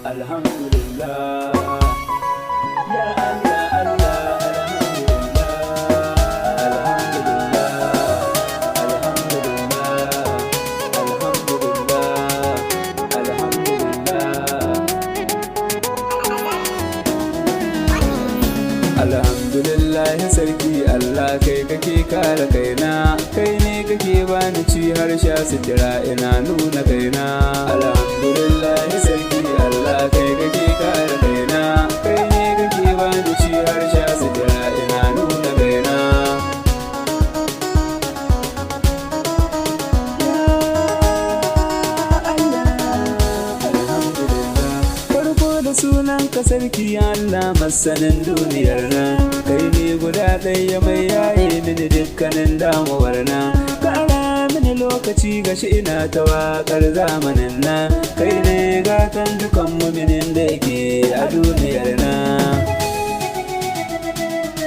Alhamdulillah, ya Allah, Allah, alhamdulillah, sarki Allah kai kake kare kaina, kai ne kake bani ci har sha sitira ina nuna kaina. Alhamdulillah sarki Allah kai kake kare kaina, kai ne kake bani ci har sha sitira ina nuna kaina. Sunanka sarki Allah masanin duniyar nan, kai ne guda ɗaya mai yaye mini dukkanin damuwar nan. Ƙara mini lokaci gashi ina ta waƙar zamanin nan, kai ne gatan dukan muminin da yake a duniyar nan.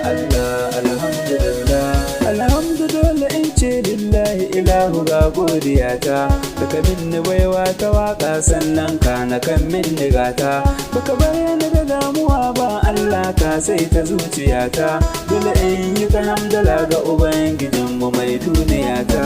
Allah alhamdulillah, alhamdulillah in ce lillahi ilahu ga godiyata, daga minni baiwa ta waka sannan ka na kan minni gata, baka bayyana da damuwa ba Allah ka sai ta zuciyata, dole in yi ka hamdala ga ubangijinmu mai duniyata.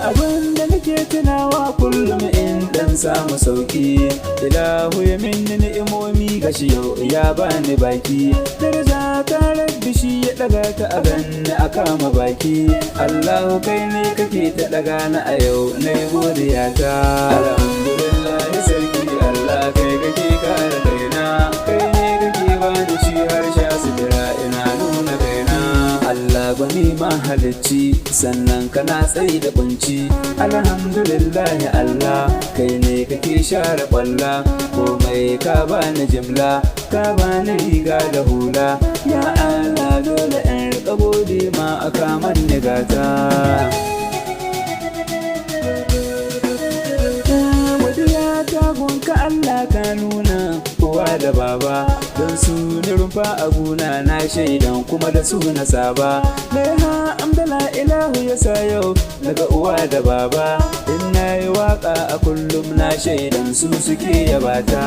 Abinda nake tunawa kullum in dan samu sauki, ilahu ya minni ni'imomi gashi yau ya bani baki, daraja ta rabbi shi ya daga ta a ganni a kama baki. Allahu kai ne kake ta daga na a yau na yi godiyata. Alhamdulillah sarki Allah kai kake kare kaina, kai ne kake bani shi har sha sitira ina nuna kaina. Allah gwani mahalicci sannan kana tsayi da kunci, alhamdulillah Allah kai ne kake share kwalla, komai ka bani jimla ka bani riga da hula. Ya Allah dole in rika gode ma aka manni gata. Wadiya ta gunka Allah ka nuna uwa da baba, don su ni rumfa a guna na shaidan kuma da su na saba. Laiha amdala ilahu ya sa yau daga uwa da baba, in na yi waka a kullum na shaidan su suke yabata.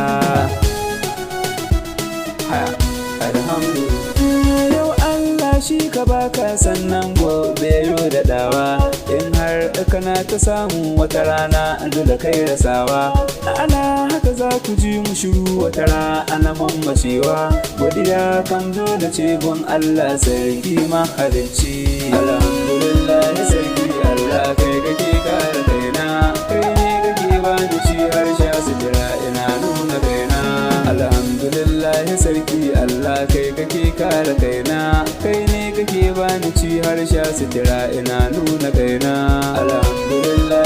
Alhamdulillah yau Allah shi ka baka sannan gobe yau da dawa, in har kana ta samu wata rana dole kai rasawa. Ana haka za ku ji mu shiru wata rana mammacewa, godiya kan zo da cegon Allah sarki mahalicci. Alhamdulillah sarki Allah kai kake kare kaina, kai ne kake bani ci har sha sitira ina nuna kaina. Alhamdulillah sarki Allah kai kake kare kaina, kai ne kake bani ci har sha sitira ina nuna kaina. Alhamdulillah